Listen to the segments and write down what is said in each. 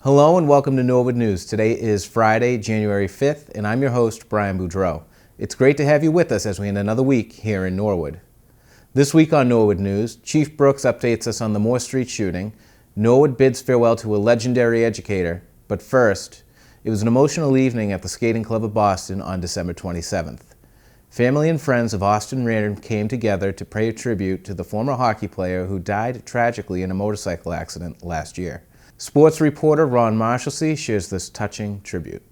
Hello and welcome to Norwood News. Today is Friday, January 5th, and I'm your host, Brian Boudreau. It's great to have you with us as we end another week here in Norwood. This week on Norwood News, Chief Brooks updates us on the Moore Street shooting, Norwood bids farewell to a legendary educator, but first, it was an emotional evening at the Skating Club of Boston on December 27th. Family and friends of Austin Reardon came together to pay a tribute to the former hockey player who died tragically in a motorcycle accident last year. Sports reporter Ron Marshalsea shares this touching tribute.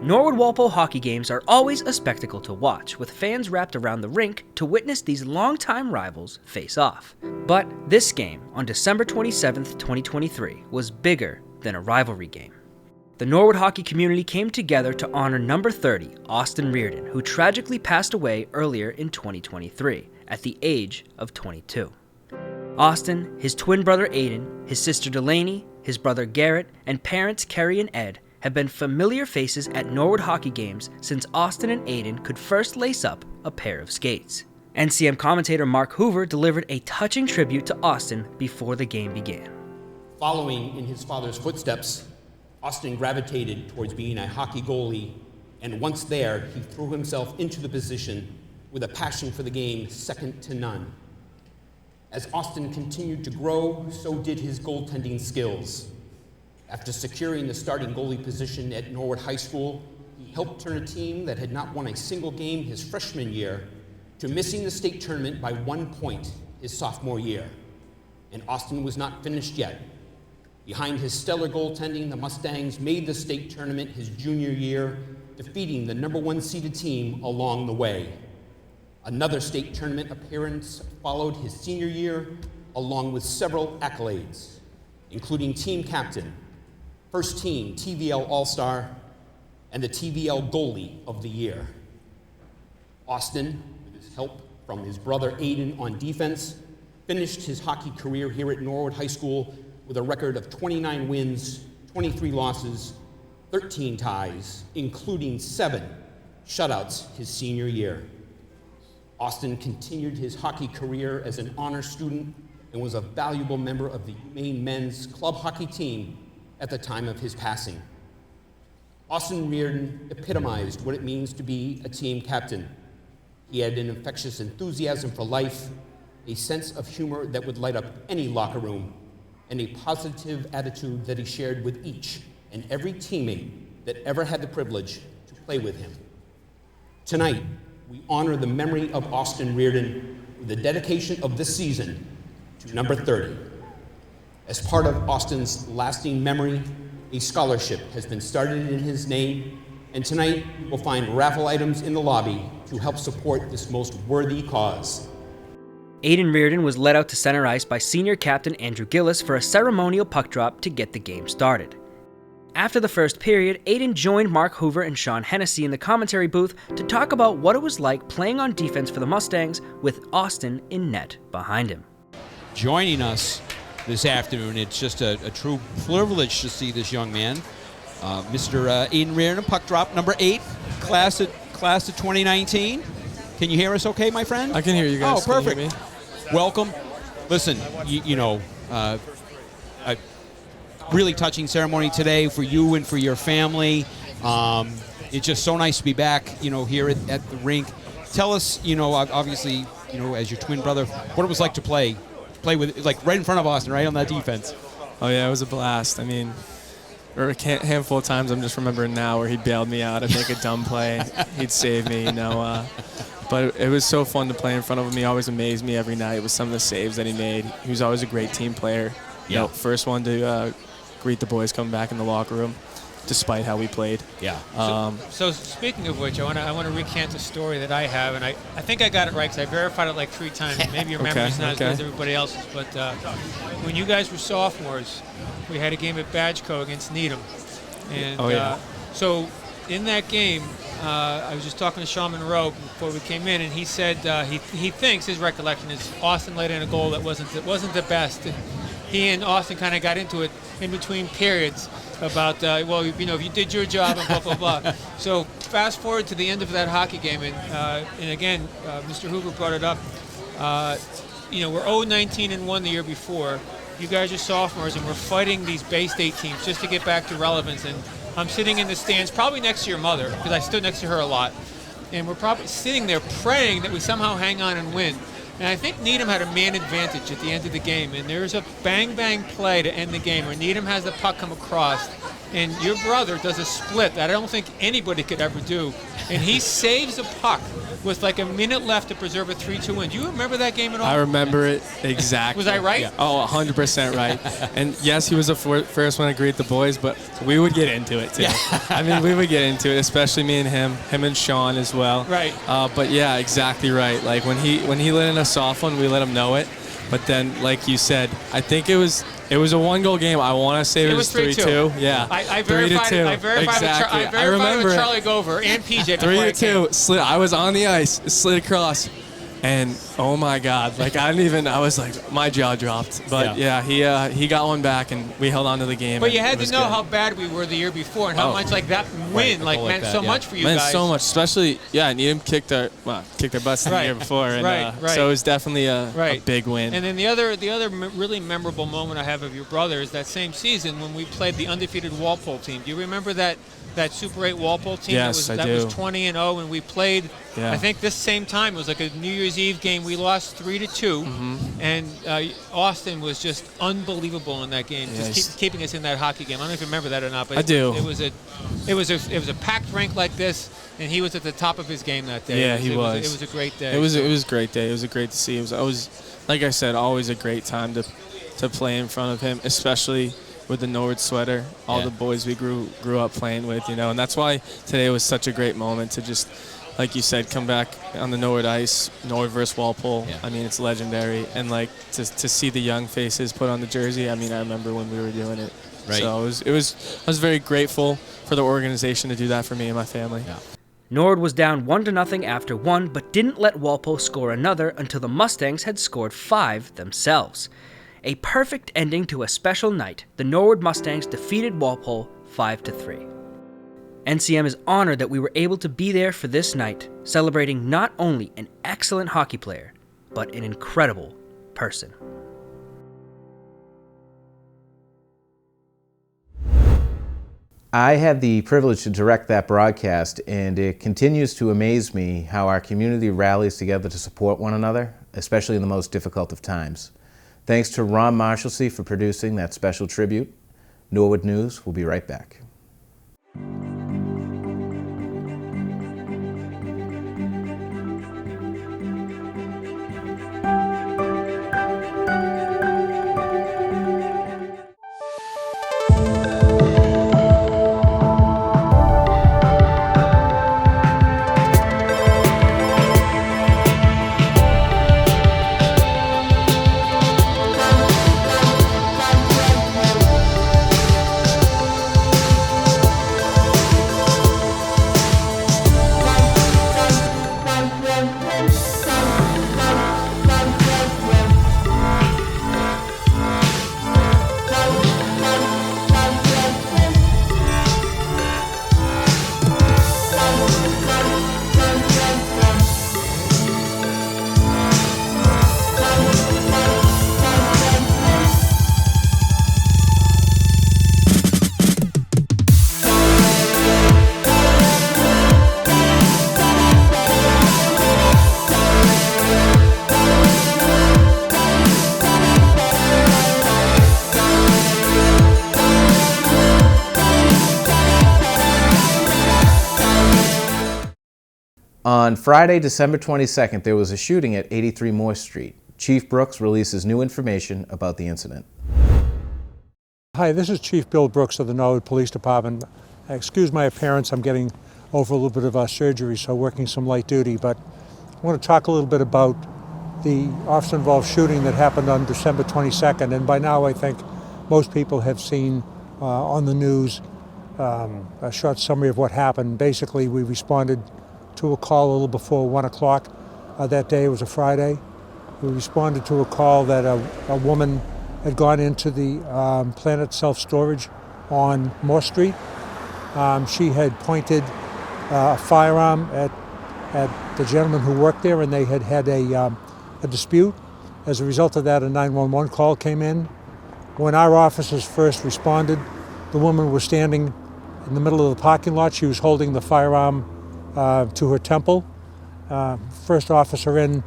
Norwood Walpole hockey games are always a spectacle to watch, with fans wrapped around the rink to witness these longtime rivals face off. But this game, on December 27th, 2023, was bigger than a rivalry game. The Norwood hockey community came together to honor number 30, Austin Reardon, who tragically passed away earlier in 2023, at the age of 22. Austin, his twin brother Aiden, his sister Delaney, his brother Garrett, and parents Kerry and Ed have been familiar faces at Norwood hockey games since Austin and Aiden could first lace up a pair of skates. NCM commentator Mark Hoover delivered a touching tribute to Austin before the game began. Following in his father's footsteps, Austin gravitated towards being a hockey goalie, and once there, he threw himself into the position with a passion for the game second to none. As Austin continued to grow, so did his goaltending skills. After securing the starting goalie position at Norwood High School, he helped turn a team that had not won a single game his freshman year to missing the state tournament by 1 point his sophomore year. And Austin was not finished yet. Behind his stellar goaltending, the Mustangs made the state tournament his junior year, defeating the number 1 seeded team along the way. Another state tournament appearance followed his senior year, along with several accolades, including team captain, first team TVL All-Star, and the TVL Goalie of the Year. Austin, with his help from his brother Aiden on defense, finished his hockey career here at Norwood High School with a record of 29 wins, 23 losses, 13 ties, including 7 shutouts his senior year. Austin continued his hockey career as an honor student and was a valuable member of the UMaine men's club hockey team at the time of his passing. Austin Reardon epitomized what it means to be a team captain. He had an infectious enthusiasm for life, a sense of humor that would light up any locker room, and a positive attitude that he shared with each and every teammate that ever had the privilege to play with him. Tonight, we honor the memory of Austin Reardon with the dedication of this season to number 30. As part of Austin's lasting memory, a scholarship has been started in his name, and tonight we'll find raffle items in the lobby to help support this most worthy cause. Aiden Reardon was led out to center ice by senior captain Andrew Gillis for a ceremonial puck drop to get the game started. After the first period, Aiden joined Mark Hoover and Sean Hennessy in the commentary booth to talk about what it was like playing on defense for the Mustangs with Austin in net behind him. Joining us this afternoon, it's just a true privilege to see this young man. Mr. Aiden Reardon, puck drop number 8, class of 2019. Can you hear us okay, my friend? I can hear you guys. Oh, perfect. Welcome. Listen, a really touching ceremony today for you and for your family. It's just so nice to be back, here at the rink. Tell us, obviously, as your twin brother, what it was like to play with, like right in front of Austin, right on that defense. Oh yeah, it was a blast. I mean, there were a handful of times I'm just remembering now where he bailed me out. I'd make a dumb play, he'd save me, But it was so fun to play in front of him. He always amazed me every night with some of the saves that he made. He was always a great team player. Yeah. First one to greet the boys coming back in the locker room, despite how we played. Yeah. So speaking of which, I want to recant a story that I have, and I think I got it right because I verified it like 3 times. Maybe your memory's not as good as everybody else's, but when you guys were sophomores, we had a game at Badgeco against Needham, and so in that game, I was just talking to Sean Monroe before we came in, and he said he thinks his recollection is Austin let in a goal that wasn't the best. He and Austin kind of got into it in between periods about, if you did your job and blah, blah, blah. So fast forward to the end of that hockey game, and again, Mr. Hoover brought it up. we're 0-19-1 the year before. You guys are sophomores, and we're fighting these Bay State teams just to get back to relevance. And I'm sitting in the stands, probably next to your mother, because I stood next to her a lot. And we're probably sitting there praying that we somehow hang on and win. And I think Needham had a man advantage at the end of the game. And there's a bang-bang play to end the game where Needham has the puck come across. And your brother does a split that I don't think anybody could ever do. And he saves a puck with like a minute left to preserve a 3-2 win. Do you remember that game at all? I remember it exactly. Was I right? Yeah. Oh, 100% right. And yes, he was the first one to greet the boys, but we would get into it too. Yeah. I mean, we would get into it, especially me and him and Sean as well. Right. But yeah, exactly right. Like when he let in a soft one, we let him know it. But then, like you said, I think it was a 1-goal game. I want to say it was 3-2. Yeah. I verified it. I verified exactly. I verified with Charlie Gover and PJ. 3-2. I was on the ice, slid across, and oh my God! Like I was like, my jaw dropped. But yeah, he got one back, and we held on to the game. But you had to know how bad we were the year before, and how much like that win meant so much for you guys. Meant so much, especially Needham kicked our butts the year before, and so it was definitely a big win. And then the other really memorable moment I have of your brother is that same season when we played the undefeated Walpole team. Do you remember that Super 8 Walpole team? Yes, that was 20-0, and we played. I think this same time it was like a New Year's Eve game. We lost 3-2, and Austin was just unbelievable in that game, just keeping us in that hockey game. I don't know if you remember that or not, but I do. It was a packed rink like this, and he was at the top of his game that day. Yeah, It was a great day. It was a great day. It was great to see. It was like I said, always a great time to play in front of him, especially with the Norwood sweater, all the boys we grew up playing with, and that's why today was such a great moment to just, like you said, come back on the Norwood ice, Norwood versus Walpole. Yeah. I mean, it's legendary, and like to see the young faces put on the jersey. I mean, I remember when we were doing it. Right. So I was very grateful for the organization to do that for me and my family. Yeah. Norwood was down 1-0 after one, but didn't let Walpole score another until the Mustangs had scored 5 themselves. A perfect ending to a special night, the Norwood Mustangs defeated Walpole 5-3. NCM is honored that we were able to be there for this night, celebrating not only an excellent hockey player, but an incredible person. I had the privilege to direct that broadcast, and it continues to amaze me how our community rallies together to support one another, especially in the most difficult of times. Thanks to Ron Marshalsea for producing that special tribute. Norwood News will be right back. On Friday, December 22nd, there was a shooting at 83 Moore Street. Chief Brooks releases new information about the incident. Hi, this is Chief Bill Brooks of the Norwood Police Department. Excuse my appearance, I'm getting over a little bit of surgery, so working some light duty, but I want to talk a little bit about the officer-involved shooting that happened on December 22nd, and by now I think most people have seen on the news a short summary of what happened. Basically, we responded to a call a little before 1 o'clock that day. It was a Friday. We responded to a call that a woman had gone into the Planet Self-Storage on Moore Street. She had pointed a firearm at the gentleman who worked there, and they had a dispute. As a result of that, a 911 call came in. When our officers first responded, the woman was standing in the middle of the parking lot. She was holding the firearm to her temple. First officer in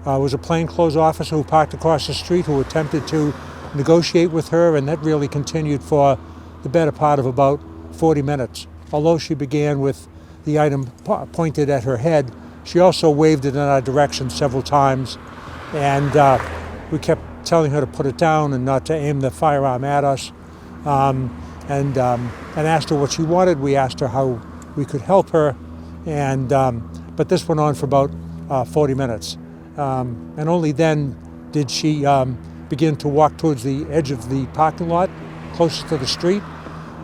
was a plainclothes officer who parked across the street, who attempted to negotiate with her, and that really continued for the better part of about 40 minutes. Although she began with the item pointed at her head, she also waved it in our direction several times, and we kept telling her to put it down and not to aim the firearm at us, and asked her what she wanted. We asked her how we could help her, but this went on for about 40 minutes. And only then did she begin to walk towards the edge of the parking lot, closest to the street,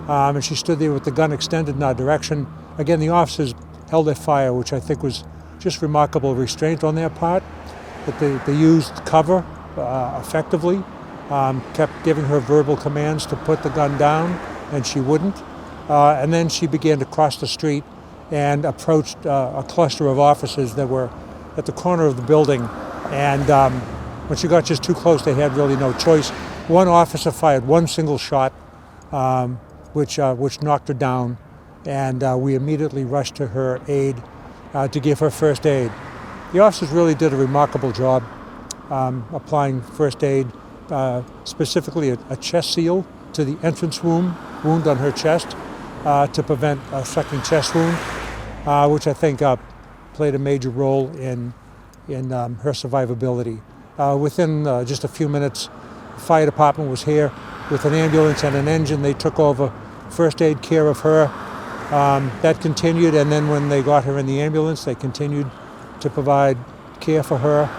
and she stood there with the gun extended in our direction. Again, the officers held their fire, which I think was just remarkable restraint on their part, that they used cover effectively, kept giving her verbal commands to put the gun down, and she wouldn't. And then she began to cross the street and approached a cluster of officers that were at the corner of the building. And when she got just too close, they had really no choice. One officer fired one single shot, which knocked her down, and we immediately rushed to her aid to give her first aid. The officers really did a remarkable job applying first aid, specifically a chest seal to the entrance wound on her chest to prevent a second chest wound, which I think played a major role in her survivability. Within just a few minutes, the fire department was here with an ambulance and an engine. They took over first aid care of her. That continued, and then when they got her in the ambulance, they continued to provide care for her.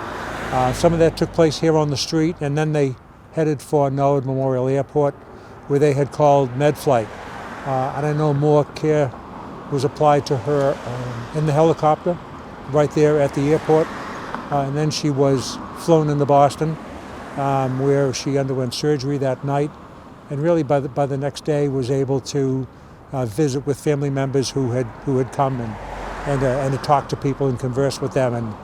Some of that took place here on the street, and then they headed for Norwood Memorial Airport, where they had called MedFlight. And I know more care was applied to her in the helicopter right there at the airport. And then she was flown into Boston, where she underwent surgery that night, and really by the next day was able to visit with family members who had come and to talk to people and converse with them. And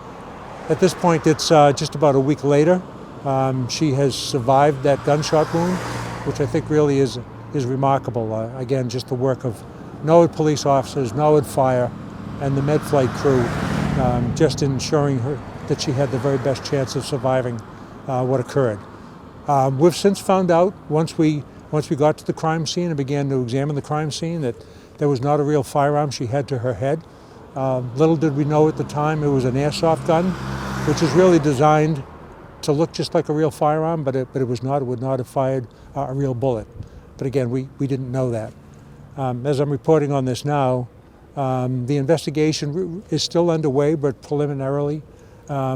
at this point, it's just about a week later. She has survived that gunshot wound, which I think really is remarkable. Again, just the work of Norwood police officers, Norwood Fire, and the MedFlight crew, just ensuring her that she had the very best chance of surviving what occurred. We've since found out, once we got to the crime scene and began to examine the crime scene, that there was not a real firearm she had to her head. Little did we know at the time it was an airsoft gun, which is really designed to look just like a real firearm, but it was not. It would not have fired a real bullet. But again, we didn't know that. As I'm reporting on this now, the investigation is still underway, but preliminarily,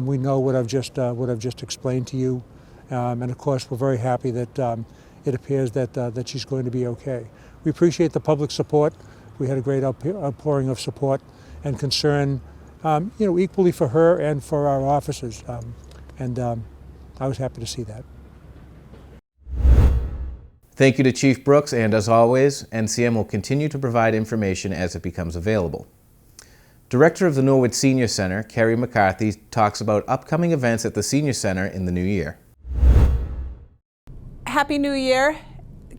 we know what I've just explained to you, and of course, we're very happy that it appears that she's going to be okay. We appreciate the public support. We had a great outpouring of support and concern, equally for her and for our officers, and I was happy to see that. Thank you to Chief Brooks, and as always, NCM will continue to provide information as it becomes available. Director of the Norwood Senior Center, Kerry McCarthy, talks about upcoming events at the Senior Center in the new year. Happy New Year.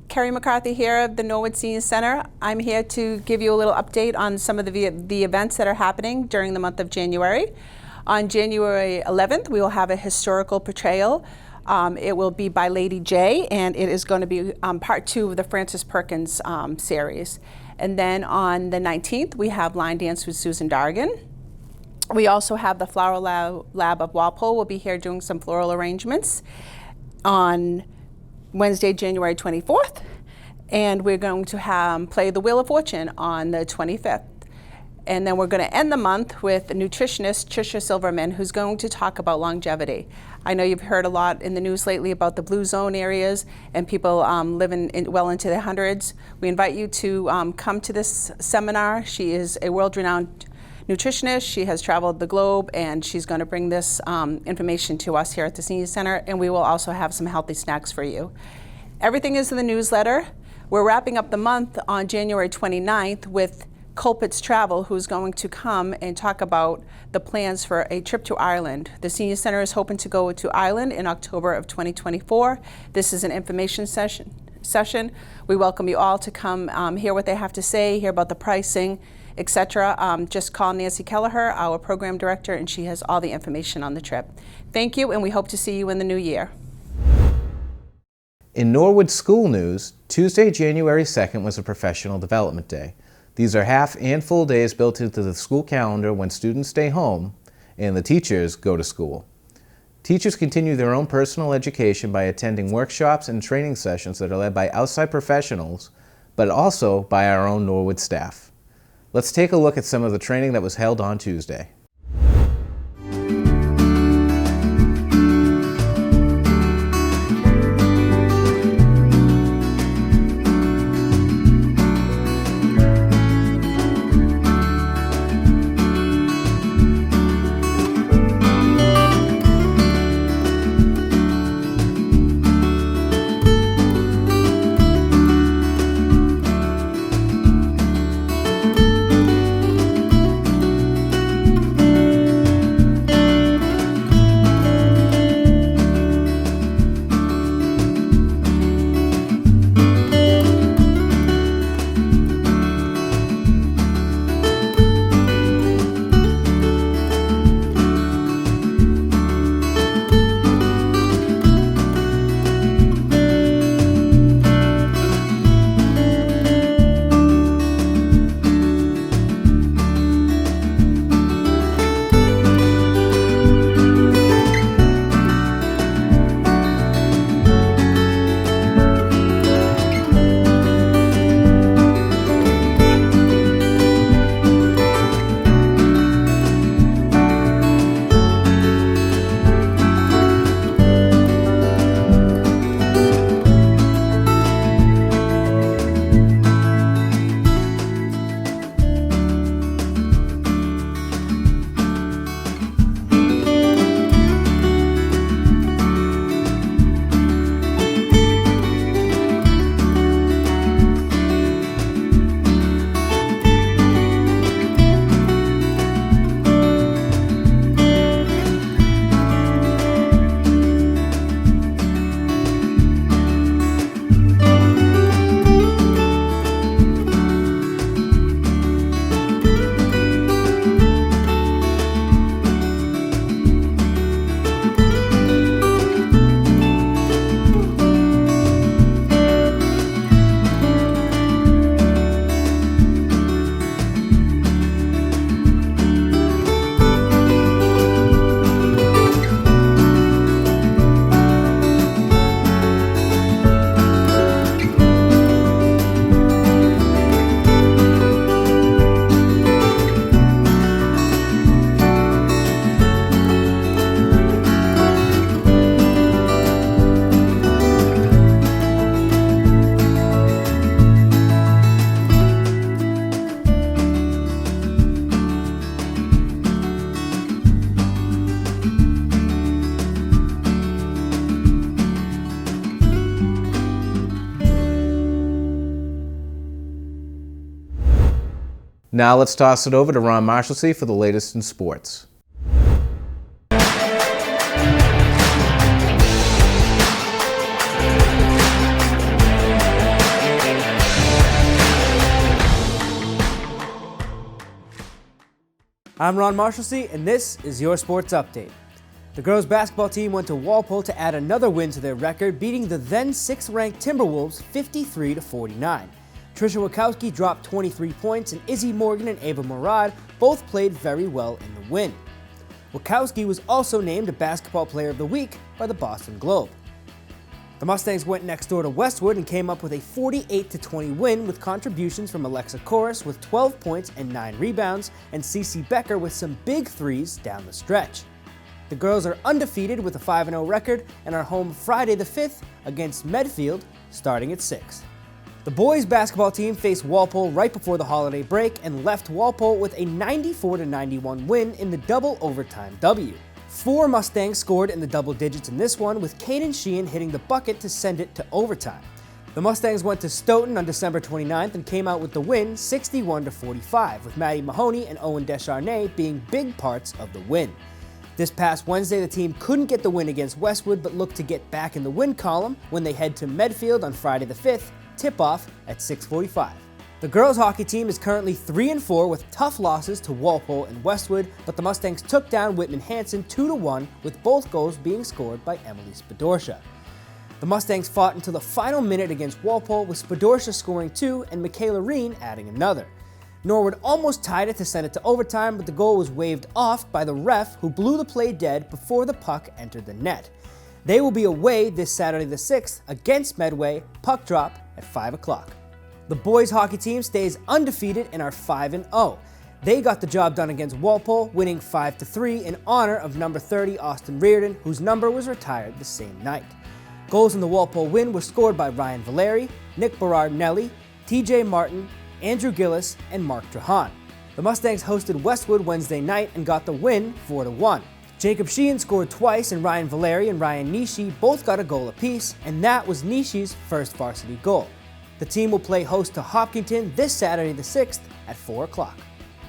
Kerry McCarthy here of the Norwood Senior Center. I'm here to give you a little update on some of the events that are happening during the month of January. On January 11th, we will have a historical portrayal. It will be by Lady J, and it is going to be part 2 of the Frances Perkins series. And then on the 19th, we have Line Dance with Susan Dargan. We also have the Floral Lab of Walpole will be here doing some floral arrangements on Wednesday, January 24th. And we're going to play the Wheel of Fortune on the 25th. And then we're going to end the month with nutritionist Tricia Silverman, who's going to talk about longevity. I know you've heard a lot in the news lately about the blue zone areas and people living well into their hundreds. We invite you to come to this seminar. She is a world-renowned nutritionist. She has traveled the globe, and she's going to bring this information to us here at the Senior Center, and we will also have some healthy snacks for you. Everything is in the newsletter. We're wrapping up the month on January 29th with Culpits Travel, who's going to come and talk about the plans for a trip to Ireland. The Senior Center is hoping to go to Ireland in October of 2024. This is an information session. We welcome you all to come hear what they have to say, hear about the pricing, etc. Just call Nancy Kelleher, our program director, and she has all the information on the trip. Thank you, and we hope to see you in the new year. In Norwood school news, Tuesday, January 2nd was a professional development day. These are half and full days built into the school calendar when students stay home and the teachers go to school. Teachers continue their own personal education by attending workshops and training sessions that are led by outside professionals, but also by our own Norwood staff. Let's take a look at some of the training that was held on Tuesday. Now let's toss it over to Ron Marshalsea for the latest in sports. I'm Ron Marshalsea, and this is your sports update. The girls' basketball team went to Walpole to add another win to their record, beating the then 6th-ranked Timberwolves 53-49. Trisha Wachowski dropped 23 points, and Izzy Morgan and Ava Murad both played very well in the win. Wachowski was also named a Basketball Player of the Week by the Boston Globe. The Mustangs went next door to Westwood and came up with a 48-20 win with contributions from Alexa Corus with 12 points and 9 rebounds, and Cece Becker with some big threes down the stretch. The girls are undefeated with a 5-0 record and are home Friday the 5th against Medfield, starting at 6. The boys' basketball team faced Walpole right before the holiday break and left Walpole with a 94-91 win in the double overtime W. 4 Mustangs scored in the double digits in this one, with Caden Sheehan hitting the bucket to send it to overtime. The Mustangs went to Stoughton on December 29th and came out with the win 61-45, with Matty Mahoney and Owen Descharnay being big parts of the win. This past Wednesday, the team couldn't get the win against Westwood, but looked to get back in the win column when they head to Medfield on Friday the 5th, tip-off at 6:45. The girls hockey team is currently 3-4 with tough losses to Walpole and Westwood, but the Mustangs took down Whitman Hanson 2-1, with both goals being scored by Emily Spadorsha. The Mustangs fought until the final minute against Walpole, with Spadorsha scoring 2 and Michaela Reen adding another. Norwood almost tied it to send it to overtime, but the goal was waved off by the ref, who blew the play dead before the puck entered the net. They will be away this Saturday the 6th against Medway, puck drop at 5 o'clock. The boys hockey team stays undefeated and are 5-0. They got the job done against Walpole, winning 5-3 in honor of number 30 Austin Reardon, whose number was retired the same night. Goals in the Walpole win were scored by Ryan Valeri, Nick Berard-Nelly, TJ Martin, Andrew Gillis, and Mark Trahan. The Mustangs hosted Westwood Wednesday night and got the win 4-1. Jacob Sheehan scored twice, and Ryan Valeri and Ryan Nishi both got a goal apiece, and that was Nishi's first varsity goal. The team will play host to Hopkinton this Saturday the 6th at 4 o'clock.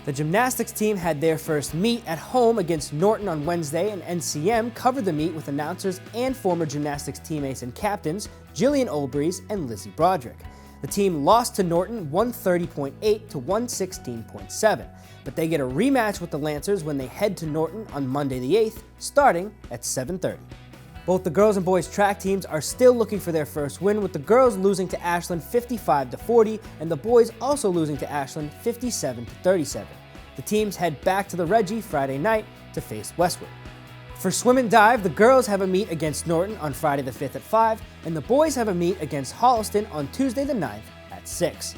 The gymnastics team had their first meet at home against Norton on Wednesday, and NCM covered the meet with announcers and former gymnastics teammates and captains Jillian Olbreeze and Lizzie Broderick. The team lost to Norton 130.8 to 116.7, but they get a rematch with the Lancers when they head to Norton on Monday the 8th, starting at 7:30. Both the girls and boys track teams are still looking for their first win, with the girls losing to Ashland 55-40 and the boys also losing to Ashland 57-37. The teams head back to the Reggie Friday night to face Westwood. For swim and dive, the girls have a meet against Norton on Friday the 5th at 5, and the boys have a meet against Holliston on Tuesday the 9th at 6.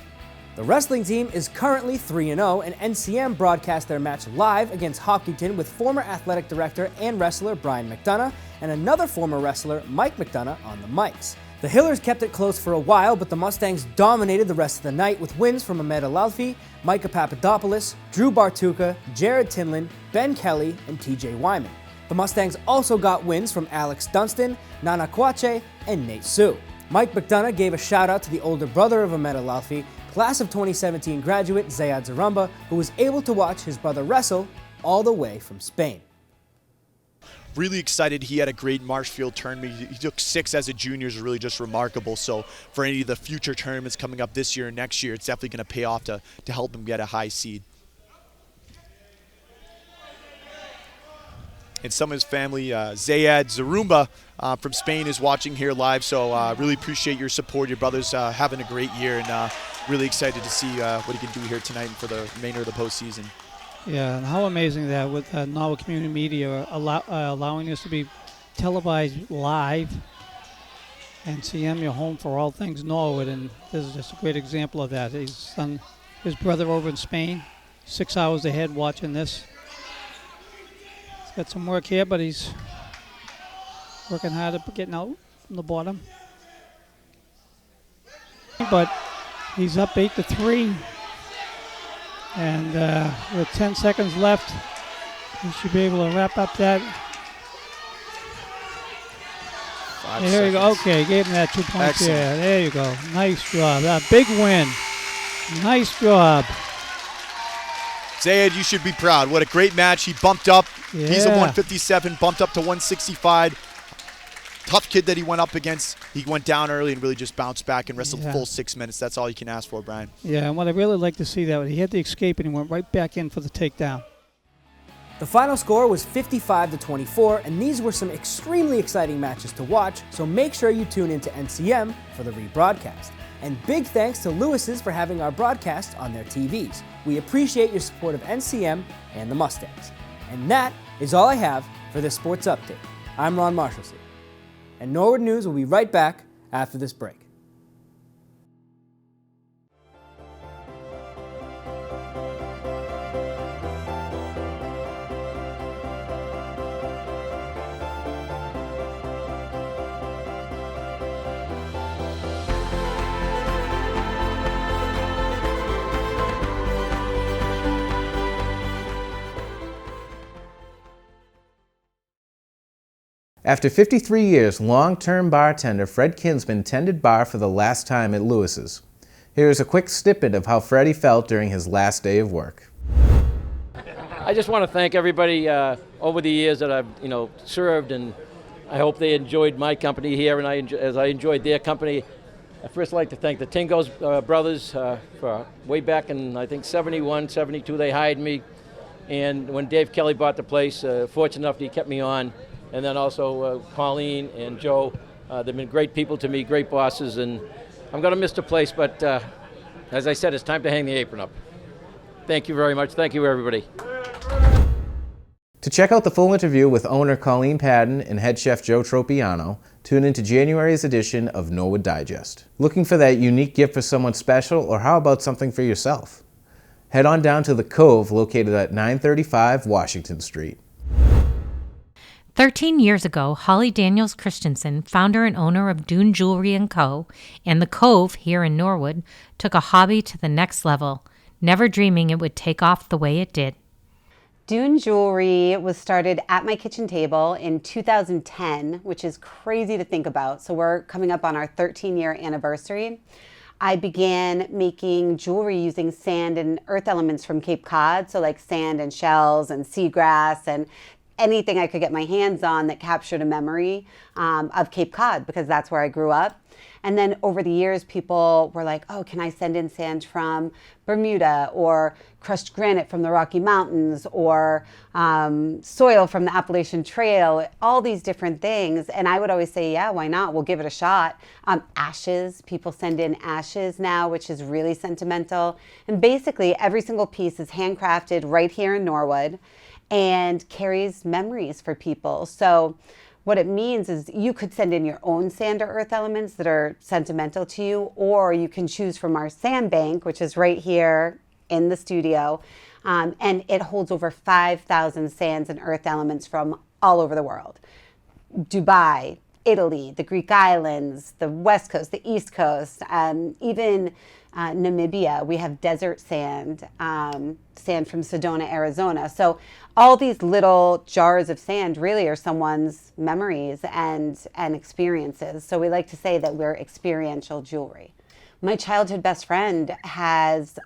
The wrestling team is currently 3-0, and NCM broadcast their match live against Hopkinton with former athletic director and wrestler Brian McDonough and another former wrestler, Mike McDonough, on the mics. The Hillers kept it close for a while, but the Mustangs dominated the rest of the night with wins from Amanda Lalfi, Micah Papadopoulos, Drew Bartuka, Jared Tinlin, Ben Kelly, and TJ Wyman. The Mustangs also got wins from Alex Dunstan, Nana Kwache, and Nate Sue. Mike McDonough gave a shout out to the older brother of Amanda Lalfi, class of 2017 graduate Zayad Zarumba, who was able to watch his brother wrestle all the way from Spain. Really excited. He had a great Marshfield tournament. He took 6 as a junior, is really just remarkable. So for any of the future tournaments coming up this year and next year, it's definitely going to pay off to help him get a high seed. And some of his family, Zayad Zarumba from Spain, is watching here live. So really appreciate your support. Your brother's having a great year, and really excited to see what he can do here tonight and for the remainder of the postseason. Yeah, and how amazing that with Norwood Community Media allowing this to be televised live. NCM, your home for all things Norwood, and this is just a great example of that. His brother over in Spain, 6 hours ahead watching this. He's got some work here, but he's working hard at getting out from the bottom. But he's up 8-3. And with 10 seconds left, he should be able to wrap up that. 5 There you go. seconds. Okay, gave him that 2 points. Excellent. Yeah, there you go. Nice job. A big win. Nice job. Zayad, you should be proud. What a great match. He bumped up. Yeah. He's a 157, bumped up to 165. Tough kid that he went up against. He went down early and really just bounced back and wrestled the full 6 minutes. That's all you can ask for, Brian. Yeah, and what I really like to see that he had the escape and he went right back in for the takedown. The final score was 55-24, and these were some extremely exciting matches to watch, so make sure you tune into NCM for the rebroadcast. And big thanks to Lewis's for having our broadcast on their TVs. We appreciate your support of NCM and the Mustangs. And that is all I have for this sports update. I'm Ron Marshallsey, and Norwood News will be right back after this break. After 53 years, long-term bartender Fred Kinsman tended bar for the last time at Lewis's. Here's a quick snippet of how Freddie felt during his last day of work. I just want to thank everybody over the years that I've served, and I hope they enjoyed my company here, and as I enjoyed their company. I first like to thank the Tingos brothers for way back in, I think, 71, 72, they hired me. And when Dave Kelly bought the place, fortunate enough that he kept me on. And then also Colleen and Joe, they've been great people to me, great bosses, and I'm going to miss the place, but as I said, it's time to hang the apron up. Thank you very much. Thank you, everybody. To check out the full interview with owner Colleen Padden and head chef Joe Tropiano, tune into January's edition of Norwood Digest. Looking for that unique gift for someone special, or how about something for yourself? Head on down to the Cove, located at 935 Washington Street. 13 years ago, Holly Daniels Christensen, founder and owner of Dune Jewelry & Co. and the Cove here in Norwood, took a hobby to the next level, never dreaming it would take off the way it did. Dune Jewelry was started at my kitchen table in 2010, which is crazy to think about. So we're coming up on our 13-year anniversary. I began making jewelry using sand and earth elements from Cape Cod, so like sand and shells and seagrass and anything I could get my hands on that captured a memory of Cape Cod, because that's where I grew up. And then over the years, people were like, oh, can I send in sand from Bermuda, or crushed granite from the Rocky Mountains, or soil from the Appalachian Trail, all these different things. And I would always say, yeah, why not? We'll give it a shot. Ashes, people send in ashes now, which is really sentimental. And basically every single piece is handcrafted right here in Norwood and carries memories for people. So what it means is you could send in your own sand or earth elements that are sentimental to you, or you can choose from our sand bank, which is right here in the studio. And it holds over 5,000 sands and earth elements from all over the world. Dubai, Italy, the Greek islands, the West Coast, the East Coast, even Namibia. We have desert sand, sand from Sedona, Arizona. So all these little jars of sand really are someone's memories and experiences. So we like to say that we're experiential jewelry. My childhood best friend has,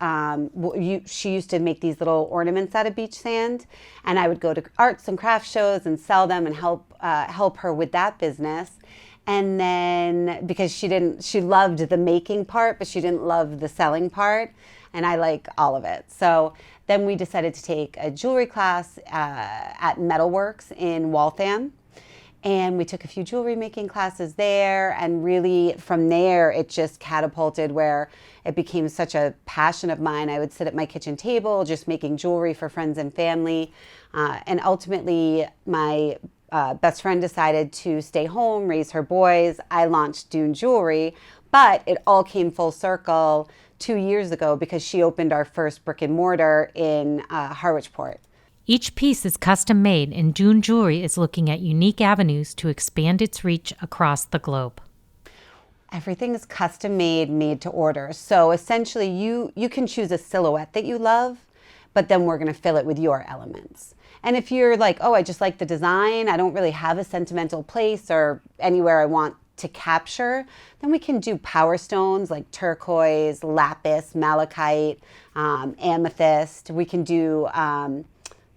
she used to make these little ornaments out of beach sand, and I would go to arts and craft shows and sell them and help her with that business. And then because she loved the making part, but she didn't love the selling part, and I like all of it. So then we decided to take a jewelry class at Metalworks in Waltham. And we took a few jewelry making classes there, and really from there it just catapulted where it became such a passion of mine. I would sit at my kitchen table just making jewelry for friends and family. And ultimately my best friend decided to stay home, raise her boys. I launched Dune Jewelry, but it all came full circle 2 years ago because she opened our first brick and mortar in Harwichport. Each piece is custom made, and Dune Jewelry is looking at unique avenues to expand its reach across the globe. Everything is custom made, made to order. So essentially you can choose a silhouette that you love, but then we're gonna fill it with your elements. And if you're like, oh, I just like the design, I don't really have a sentimental place or anywhere I want to capture, then we can do power stones like turquoise, lapis, malachite, amethyst. We can do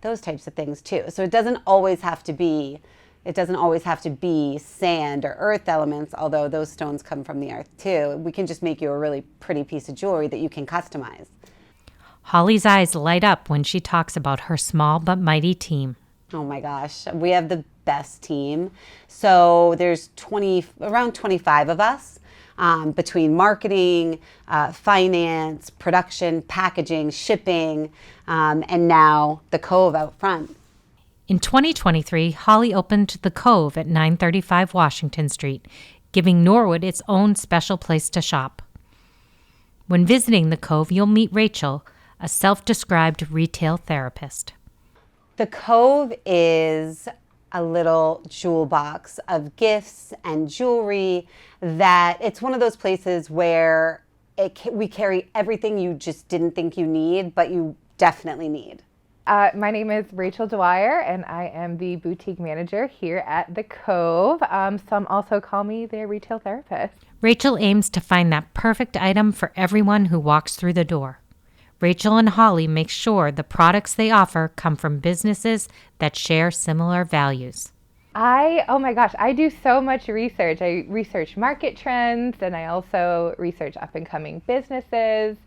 those types of things too. So it doesn't always have to be sand or earth elements, although those stones come from the earth too. We can just make you a really pretty piece of jewelry that you can customize. Holly's eyes light up when she talks about her small but mighty team. Oh my gosh, we have the best team. So there's around 25 of us. Between marketing, finance, production, packaging, shipping, and now the Cove out front. In 2023, Holly opened the Cove at 935 Washington Street, giving Norwood its own special place to shop. When visiting the Cove, you'll meet Rachel, a self-described retail therapist. The Cove is a little jewel box of gifts and jewelry that it's one of those places where we carry everything you just didn't think you need, but you definitely need. My name is Rachel Dwyer, and I am the boutique manager here at the Cove. Some also call me their retail therapist. Rachel aims to find that perfect item for everyone who walks through the door. Rachel and Holly make sure the products they offer come from businesses that share similar values. Oh my gosh, I do so much research. I research market trends, and I also research up-and-coming businesses.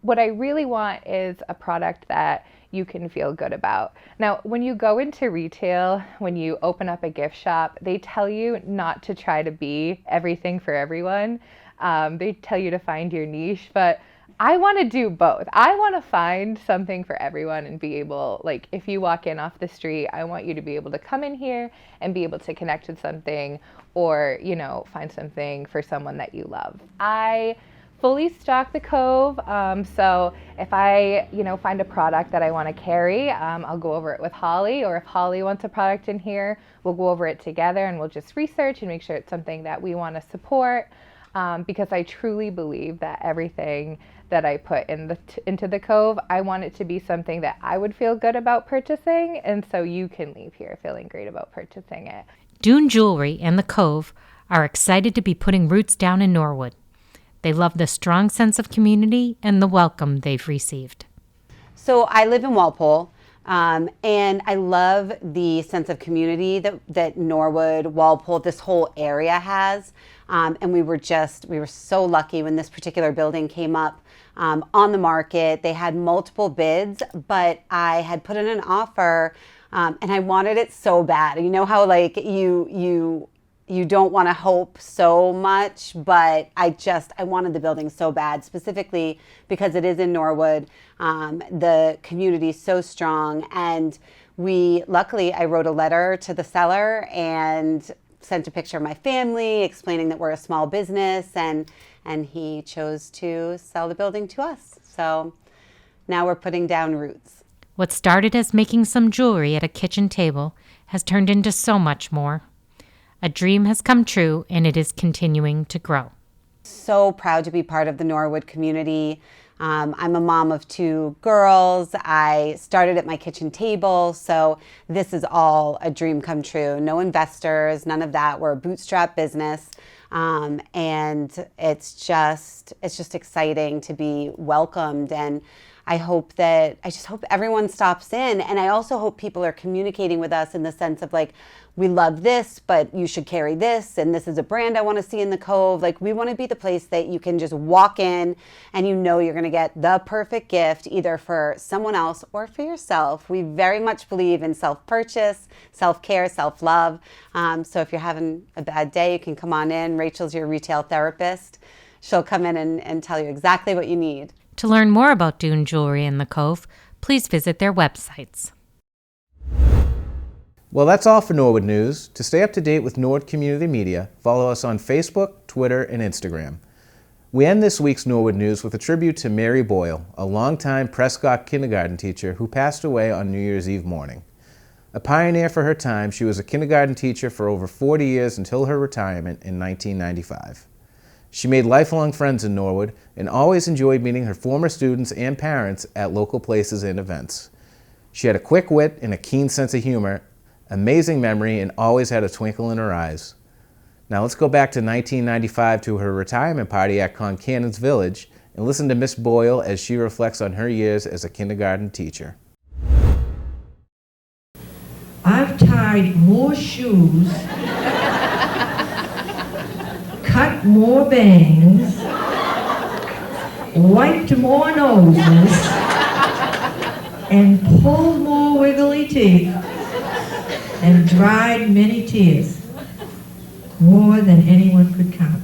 What I really want is a product that you can feel good about. Now, when you go into retail, when you open up a gift shop, they tell you not to try to be everything for everyone. They tell you to find your niche, but I want to do both. I want to find something for everyone and be able, like, if you walk in off the street, I want you to be able to come in here and be able to connect with something, or, you know, find something for someone that you love. I fully stock the Cove, so if I, find a product that I want to carry, I'll go over it with Holly, or if Holly wants a product in here, we'll go over it together and we'll just research and make sure it's something that we want to support, because I truly believe that everything that I put into the Cove, I want it to be something that I would feel good about purchasing, and so you can leave here feeling great about purchasing it. Dune Jewelry and the Cove are excited to be putting roots down in Norwood. They love the strong sense of community and the welcome they've received. So I live in Walpole, and I love the sense of community that Norwood, Walpole, this whole area has. And we were so lucky when this particular building came up on the market. They had multiple bids, but I had put in an offer, and I wanted it so bad. You know how, like, you don't want to hope so much, but I wanted the building so bad, specifically because it is in Norwood. The community is so strong, and luckily I wrote a letter to the seller and sent a picture of my family explaining that we're a small business, and he chose to sell the building to us. So now we're putting down roots. What started as making some jewelry at a kitchen table has turned into so much more. A dream has come true, and it is continuing to grow. So proud to be part of the Norwood community. I'm a mom of 2 girls. I started at my kitchen table, so this is all a dream come true. No investors, none of that. We're a bootstrap business, and it's just exciting to be welcomed. And I just hope everyone stops in, and I also hope people are communicating with us in the sense of, like, we love this, but you should carry this, and this is a brand I want to see in the Cove. Like, we want to be the place that you can just walk in and you know you're going to get the perfect gift, either for someone else or for yourself. We very much believe in self-purchase, self-care, self-love. So if you're having a bad day, you can come on in. Rachel's your retail therapist. She'll come in and tell you exactly what you need. To learn more about Dune Jewelry and the Cove, please visit their websites. Well, that's all for Norwood News. To stay up to date with Norwood Community Media, follow us on Facebook, Twitter, and Instagram. We end this week's Norwood News with a tribute to Mary Boyle, a longtime Prescott kindergarten teacher who passed away on New Year's Eve morning. A pioneer for her time, she was a kindergarten teacher for over 40 years until her retirement in 1995. She made lifelong friends in Norwood and always enjoyed meeting her former students and parents at local places and events. She had a quick wit and a keen sense of humor, amazing memory, and always had a twinkle in her eyes. Now let's go back to 1995 to her retirement party at Concannon's Village and listen to Miss Boyle as she reflects on her years as a kindergarten teacher. I've tied more shoes, cut more bangs, wiped more noses, and pulled more wiggly teeth, and dried many tears, more than anyone could count.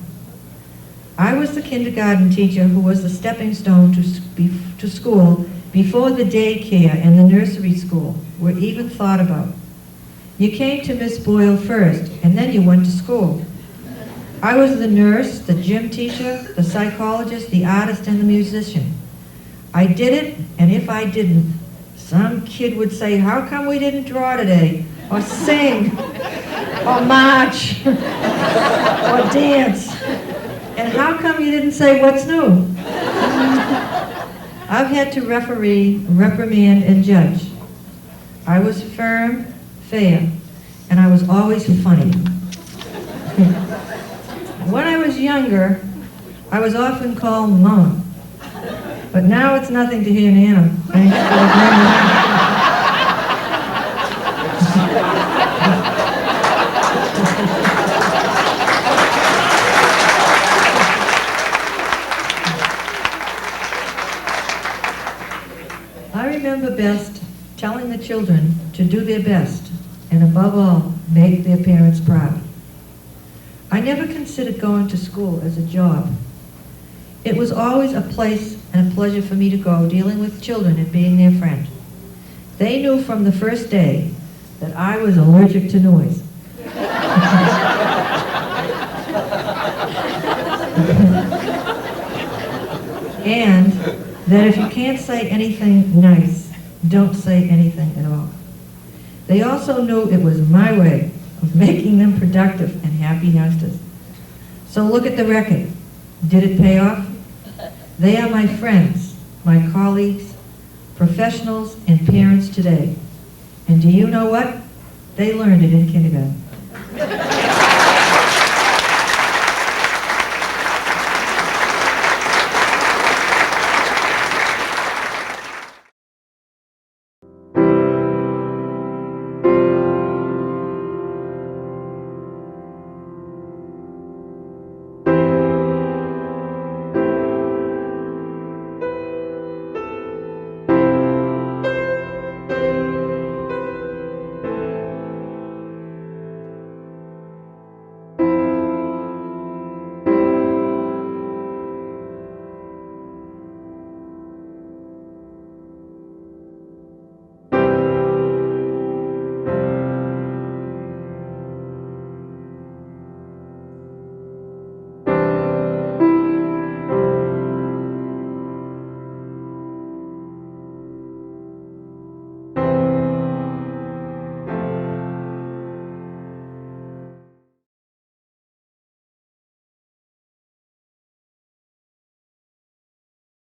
I was the kindergarten teacher who was the stepping stone to school before the daycare and the nursery school were even thought about. You came to Miss Boyle first, and then you went to school. I was the nurse, the gym teacher, the psychologist, the artist, and the musician. I did it, and if I didn't, some kid would say, "How come we didn't draw today? Or sing, or march, or dance? And how come you didn't say what's new?" I've had to referee, reprimand, and judge. I was firm, fair, and I was always funny. When I was younger, I was often called Mama. But now it's nothing to hear Nana. Thanks for the grandma. I remember best telling the children to do their best and above all, make their parents proud. I never considered going to school as a job. It was always a place and a pleasure for me to go dealing with children and being their friend. They knew from the first day that I was allergic to noise. And that if you can't say anything nice, don't say anything at all. They also knew it was my way of making them productive and happy youngsters. So look at the record. Did it pay off? They are my friends, my colleagues, professionals, and parents today. And do you know what? They learned it in kindergarten.